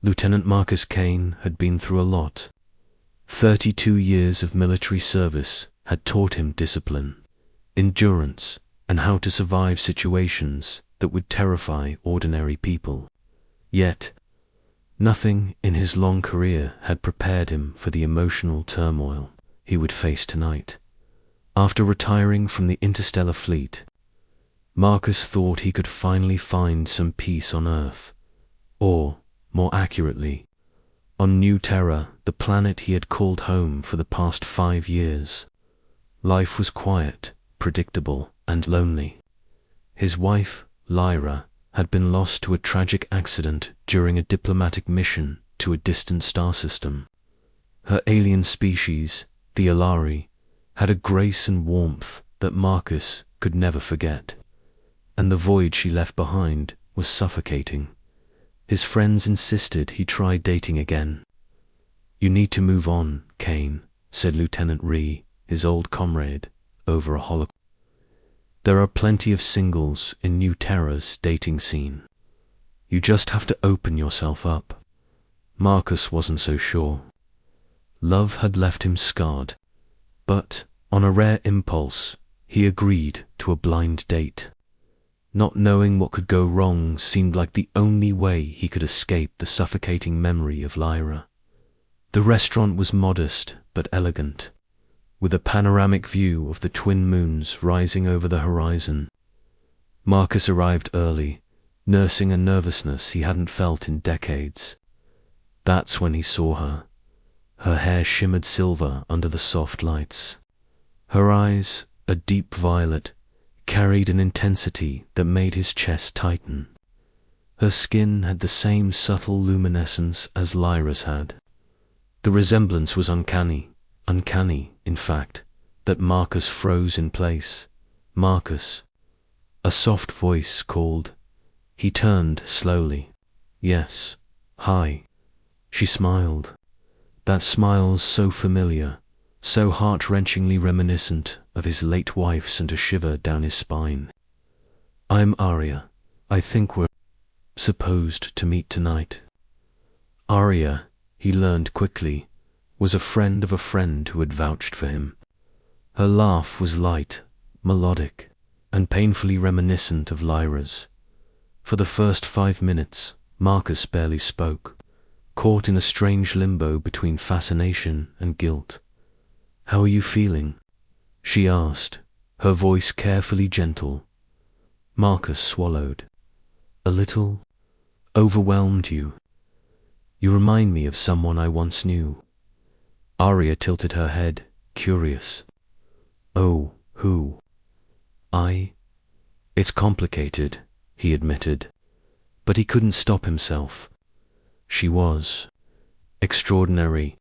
Lieutenant Marcus Kane had been through a lot. 32 years of military service had taught him discipline, endurance, and how to survive situations that would terrify ordinary people. Yet, nothing in his long career had prepared him for the emotional turmoil he would face tonight. After retiring from the interstellar fleet, Marcus thought he could finally find some peace on Earth, or, more accurately, on New Terra, the planet he had called home for the past 5 years. Life was quiet, predictable, and lonely. His wife, Lyra, had been lost to a tragic accident during a diplomatic mission to a distant star system. Her alien species, the Alari, had a grace and warmth that Marcus could never forget, and the void she left behind was suffocating. His friends insisted he try dating again. "You need to move on, Kane," said Lieutenant Rhee, his old comrade, over a hologram. "There are plenty of singles in New Terra's dating scene. You just have to open yourself up." Marcus wasn't so sure. Love had left him scarred, but on a rare impulse, he agreed to a blind date. Not knowing what could go wrong seemed like the only way he could escape the suffocating memory of Lyra. The restaurant was modest but elegant, with a panoramic view of the twin moons rising over the horizon. Marcus arrived early, nursing a nervousness he hadn't felt in decades. That's when he saw her. Her hair shimmered silver under the soft lights. Her eyes, a deep violet, carried an intensity that made his chest tighten. Her skin had the same subtle luminescence as Lyra's had. The resemblance was uncanny, in fact, that Marcus froze in place. "Marcus." A soft voice called. He turned slowly. "Yes, hi." She smiled. That smile so familiar, so heart-wrenchingly reminiscent of his late wife, sent a shiver down his spine. "I'm Arya. I think we're supposed to meet tonight." Arya, he learned quickly, was a friend of a friend who had vouched for him. Her laugh was light, melodic, and painfully reminiscent of Lyra's. For the first 5 minutes, Marcus barely spoke, caught in a strange limbo between fascination and guilt. "How are you feeling?" she asked, her voice carefully gentle. Marcus swallowed. "A little overwhelmed you. You remind me of someone I once knew." Arya tilted her head, curious. "Oh, who?" It's complicated," he admitted, but he couldn't stop himself. "She was extraordinary,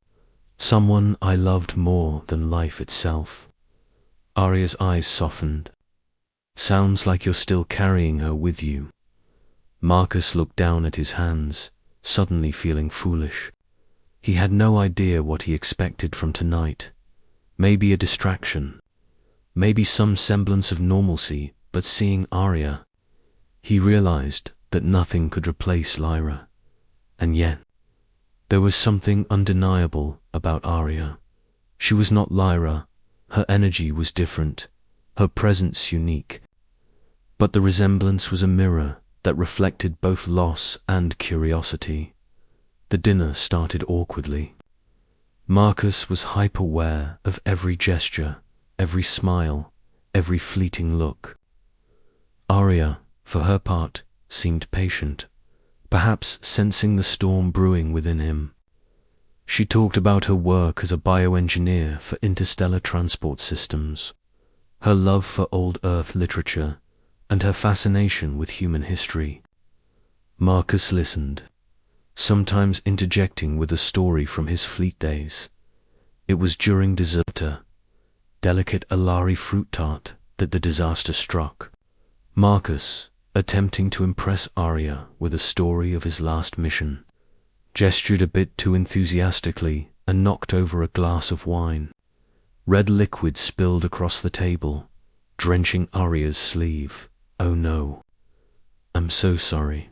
someone I loved more than life itself." Arya's eyes softened. "Sounds like you're still carrying her with you." Marcus looked down at his hands, suddenly feeling foolish. He had no idea what he expected from tonight. Maybe a distraction, maybe some semblance of normalcy, but seeing Arya, he realized that nothing could replace Lyra. And yet, there was something undeniable about Arya. She was not Lyra. Her energy was different, her presence unique. But the resemblance was a mirror that reflected both loss and curiosity. The dinner started awkwardly. Marcus was hyper-aware of every gesture, every smile, every fleeting look. Arya, for her part, seemed patient, perhaps sensing the storm brewing within him. She talked about her work as a bioengineer for interstellar transport systems, her love for old Earth literature, and her fascination with human history. Marcus listened, sometimes interjecting with a story from his fleet days. It was during Deserter, delicate Alari fruit tart, that the disaster struck. Marcus, attempting to impress Arya with a story of his last mission, gestured a bit too enthusiastically and knocked over a glass of wine. Red liquid spilled across the table, drenching Arya's sleeve. "Oh no." "I'm so sorry,"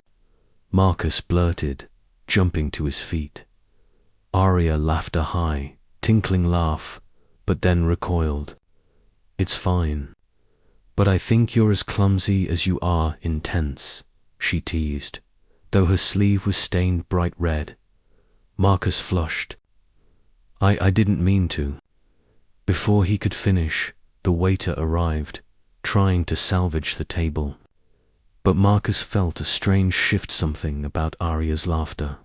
Marcus blurted, jumping to his feet. Arya laughed a high, tinkling laugh, but then recoiled. "It's fine. But I think you're as clumsy as you are intense," she teased, though her sleeve was stained bright red. Marcus flushed. I didn't mean to." Before he could finish, the waiter arrived, trying to salvage the table. But Marcus felt a strange shift, something about Arya's laughter.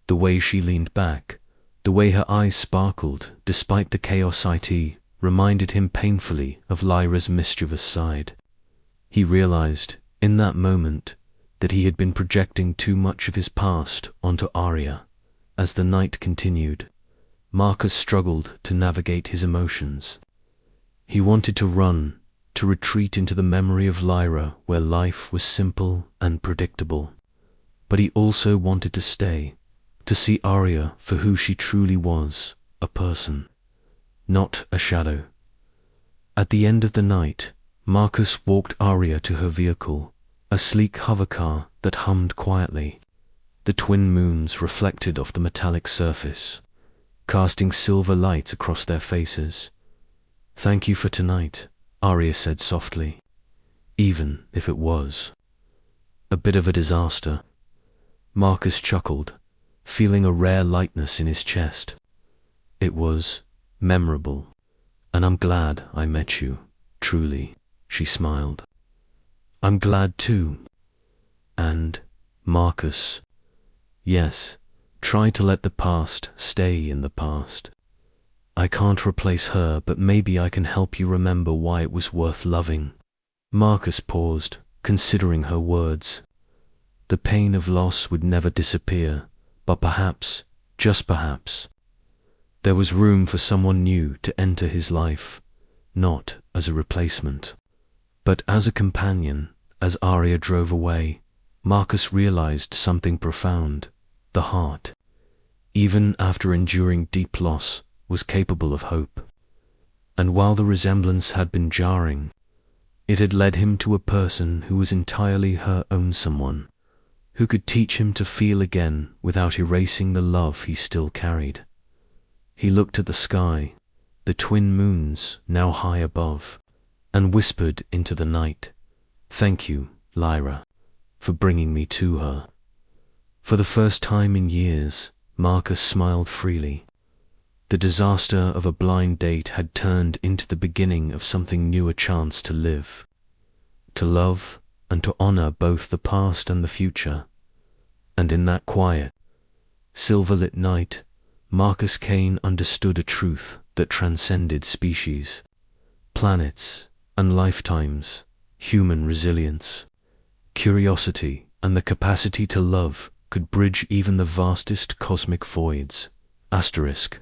The way she leaned back, the way her eyes sparkled despite the chaos it reminded him painfully of Lyra's mischievous side. He realized, in that moment, that he had been projecting too much of his past onto Arya. As the night continued, Marcus struggled to navigate his emotions. He wanted to run, to retreat into the memory of Lyra where life was simple and predictable. But he also wanted to stay, to see Arya for who she truly was, a person, not a shadow. At the end of the night, Marcus walked Arya to her vehicle, a sleek hovercar that hummed quietly. The twin moons reflected off the metallic surface, casting silver light across their faces. "Thank you for tonight," Arya said softly, "even if it was a bit of a disaster." Marcus chuckled, feeling a rare lightness in his chest. "It was memorable, and I'm glad I met you, truly," she smiled. "I'm glad too. And, Marcus, yes, try to let the past stay in the past. I can't replace her, but maybe I can help you remember why it was worth loving." Marcus paused, considering her words. The pain of loss would never disappear, but perhaps, just perhaps, there was room for someone new to enter his life, not as a replacement, but as a companion. As Arya drove away, Marcus realized something profound. The heart, even after enduring deep loss, was capable of hope. And while the resemblance had been jarring, it had led him to a person who was entirely her own, someone who could teach him to feel again without erasing the love he still carried. He looked at the sky, the twin moons now high above, and whispered into the night, "Thank you, Lyra, for bringing me to her." For the first time in years, Marcus smiled freely. The disaster of a blind date had turned into the beginning of something new, a chance to live, to love, and to honor both the past and the future. And in that quiet, silver-lit night, Marcus Kane understood a truth that transcended species, planets, and lifetimes: human resilience, curiosity, and the capacity to love could bridge even the vastest cosmic voids. Asterisk.